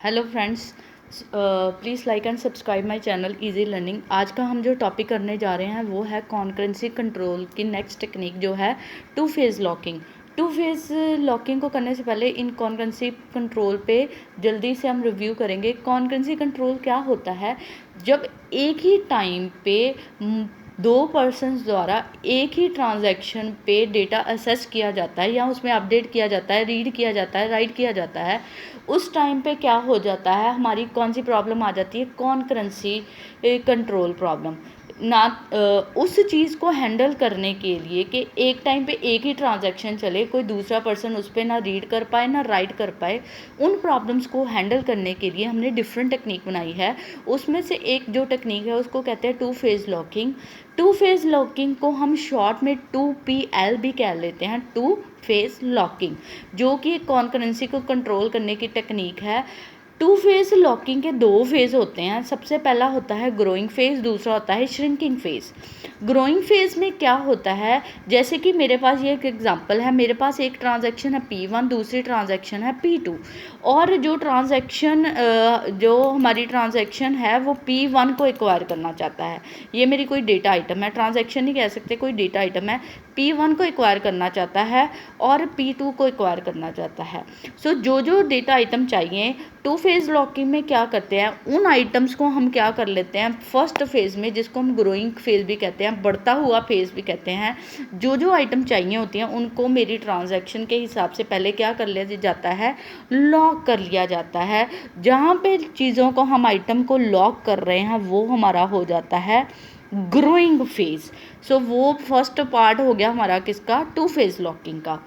Hello friends, please like and subscribe my channel easy learning. आज का हम जो टॉपिक करने जा रहे हैं वो है कॉन्करेंसी कंट्रोल की नेक्स्ट टेक्निक जो है two phase locking. Two phase locking को करने से पहले इन कॉन्करेंसी कंट्रोल पे जल्दी से हम रिव्यू करेंगे। कॉन्करेंसी कंट्रोल क्या होता है? जब एक ही टाइम पे दो पर्सन्स द्वारा एक ही ट्रांजैक्शन पे डेटा असेस किया जाता है या उसमें अपडेट किया जाता है, रीड किया जाता है, राइट किया जाता है, उस टाइम पे क्या हो जाता है, हमारी कौन सी प्रॉब्लम आ जाती है? Concurrency control problem. ना उस चीज़ को हैंडल करने के लिए कि एक टाइम पे एक ही ट्रांजैक्शन चले, कोई दूसरा पर्सन उस पर ना रीड कर पाए ना राइट कर पाए, उन प्रॉब्लम्स को हैंडल करने के लिए हमने डिफरेंट टेक्निक बनाई है। उसमें से एक जो टेक्निक है उसको कहते हैं two phase locking. Two phase locking को हम शॉर्ट में 2PL भी कह लेते हैं, टू फेज़ लॉकिंग, जो कि कॉन्करेंसी को कंट्रोल करने की टेक्निक है। टू फेज़ लॉकिंग के दो फेज़ होते हैं। सबसे पहला होता है ग्रोइंग फेज़, दूसरा होता है श्रिंकिंग फेज़। ग्रोइंग फेज़ में क्या होता है, जैसे कि मेरे पास ये एक एग्जांपल है, मेरे पास एक ट्रांजैक्शन है P1, दूसरी ट्रांजैक्शन है P2, और जो हमारी ट्रांजैक्शन है वो P1 को एक्वायर करना चाहता है। ये मेरी कोई डेटा आइटम है, ट्रांजैक्शन नहीं कह सकते, कोई डेटा आइटम है, P1 को एक्वायर करना चाहता है और P2 को एक्वायर करना चाहता है। सो जो डेटा आइटम चाहिए, टू फेज़ लॉकिंग में क्या करते हैं, उन आइटम्स को हम क्या कर लेते हैं फर्स्ट फेज़ में, जिसको हम ग्रोइंग फेज़ भी कहते हैं, बढ़ता हुआ फेज़ भी कहते हैं। जो आइटम चाहिए होती हैं उनको मेरी ट्रांजैक्शन के हिसाब से पहले क्या कर लिया जाता है, लॉक कर लिया जाता है। जहाँ पे चीज़ों को हम आइटम को लॉक कर रहे हैं वो हमारा हो जाता है ग्रोइंग फेज़। सो वो फर्स्ट पार्ट हो गया हमारा किसका, टू फेज़ लॉकिंग का।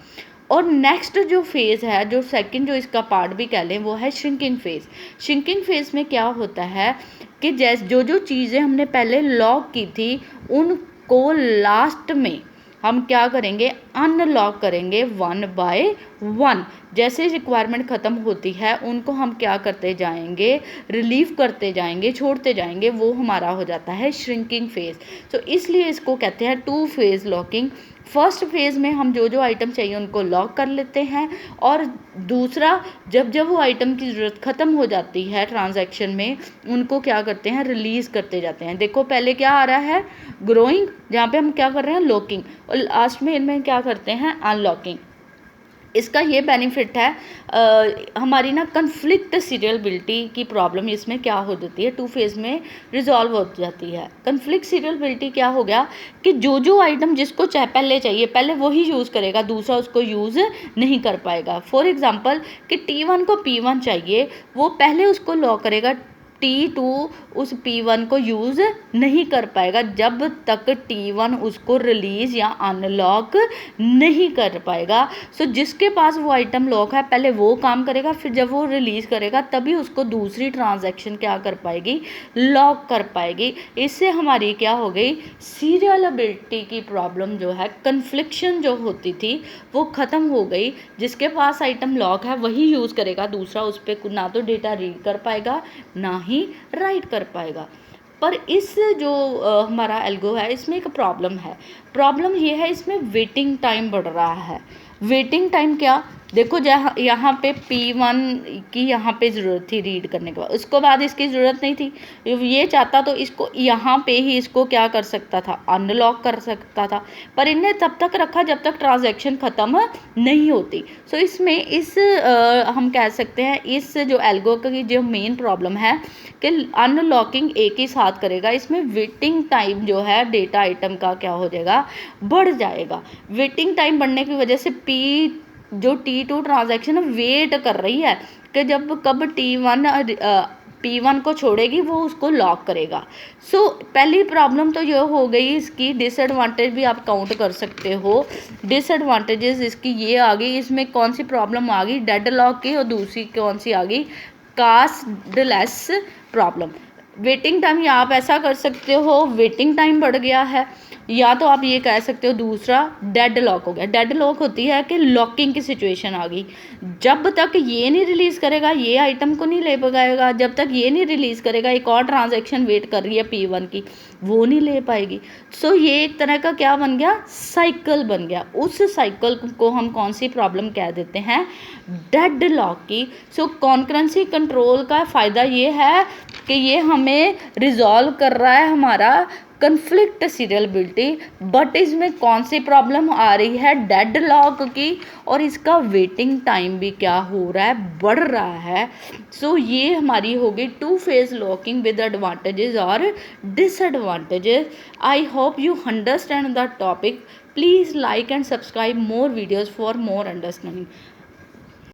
और नेक्स्ट जो फेज़ है, जो सेकंड जो इसका पार्ट भी कह लें, वो है श्रिंकिंग फेज़। श्रिंकिंग फेज़ में क्या होता है कि जो चीज़ें हमने पहले लॉक की थी उनको लास्ट में हम क्या करेंगे, अनलॉक करेंगे वन बाय वन। जैसे रिक्वायरमेंट ख़त्म होती है उनको हम क्या करते जाएंगे, रिलीव करते जाएंगे, छोड़ते जाएंगे, वो हमारा हो जाता है श्रिंकिंग फेज़। तो इसलिए इसको कहते हैं two phase locking. First phase में हम जो आइटम चाहिए उनको लॉक कर लेते हैं, और दूसरा जब वो आइटम की ज़रूरत ख़त्म हो जाती है ट्रांजैक्शन में, उनको क्या करते हैं, रिलीज़ करते जाते हैं। देखो पहले क्या आ रहा है, ग्रोइंग, जहाँ पे हम क्या कर रहे हैं, लॉकिंग, और लास्ट में इनमें क्या करते हैं, अनलॉकिंग। इसका ये बेनिफिट है, हमारी ना कन्फ्लिक्ट सीरियलबिलिटी की प्रॉब्लम इसमें क्या हो जाती है, टू फेज़ में रिजॉल्व हो जाती है। कन्फ्लिक्ट सीरियलबिलिटी क्या हो गया कि जो आइटम जिसको पहले चाहिए पहले वही यूज़ करेगा, दूसरा उसको यूज़ नहीं कर पाएगा। फॉर एग्जांपल कि T1 को P1 चाहिए, वो पहले उसको लॉक करेगा, T2 उस P1 को यूज़ नहीं कर पाएगा जब तक T1 उसको रिलीज़ या अनलॉक नहीं कर पाएगा। सो जिसके पास वो आइटम लॉक है पहले वो काम करेगा, फिर जब वो रिलीज़ करेगा तभी उसको दूसरी ट्रांजैक्शन क्या कर पाएगी, लॉक कर पाएगी। इससे हमारी क्या हो गई, सीरियलबिलिटी की प्रॉब्लम जो है, कन्फ्लिक्शन जो होती थी वो ख़त्म हो गई। जिसके पास आइटम लॉक है वही यूज़ करेगा, दूसरा उस पर ना तो डेटा रीड कर पाएगा ना ही राइट कर पाएगा। पर इस जो हमारा एल्गो है इसमें एक प्रॉब्लम ये है, इसमें वेटिंग टाइम बढ़ रहा है। वेटिंग टाइम क्या, देखो जहाँ यहाँ पे P1 की यहाँ पे ज़रूरत थी रीड करने के बाद, उसको बाद इसकी ज़रूरत नहीं थी, ये चाहता तो इसको यहाँ पे ही इसको क्या कर सकता था, अनलॉक कर सकता था, पर इनने तब तक रखा जब तक ट्रांजैक्शन ख़त्म नहीं होती। सो इसमें हम कह सकते हैं इस जो एल्गो की जो मेन प्रॉब्लम है कि अनलॉकिंग एक ही साथ करेगा, इसमें वेटिंग टाइम जो है डेटा आइटम का क्या हो जाएगा, बढ़ जाएगा। वेटिंग टाइम बढ़ने की वजह से जो T2 ट्रांजैक्शन वेट कर रही है कि कब P1 को छोड़ेगी, वो उसको लॉक करेगा। सो पहली प्रॉब्लम तो ये हो गई, इसकी डिसएडवांटेज भी आप काउंट कर सकते हो। डिसएडवांटेजेस इसकी ये आ गई, इसमें कौन सी प्रॉब्लम आ गई, डेडलॉक की, और दूसरी कौन सी आ गई, कास्टलेस प्रॉब्लम। वेटिंग टाइम, या आप ऐसा कर सकते हो वेटिंग टाइम बढ़ गया है, या तो आप ये कह सकते हो दूसरा डेड लॉक हो गया। डेड लॉक होती है कि लॉकिंग की सिचुएशन आ गई, जब तक ये नहीं रिलीज़ करेगा ये आइटम को नहीं ले पाएगा, जब तक ये नहीं रिलीज़ करेगा एक और ट्रांजैक्शन वेट कर रही है P1 की, वो नहीं ले पाएगी। सो ये एक तरह का क्या बन गया, साइकिल बन गया। उस साइकिल को हम कौन सी प्रॉब्लम कह देते हैं, डेड लॉक की। सो कॉन्करेंसी कंट्रोल का फ़ायदा ये है कि ये हमें रिजॉल्व कर रहा है हमारा कन्फ्लिक्ट सीरियलबिलिटी, बट इसमें कौन सी प्रॉब्लम आ रही है, डेड लॉक की, और इसका वेटिंग टाइम भी क्या हो रहा है, बढ़ रहा है। सो ये हमारी होगी two phase locking with advantages और disadvantages. I hope you understand the topic. Please like and subscribe more videos for more understanding.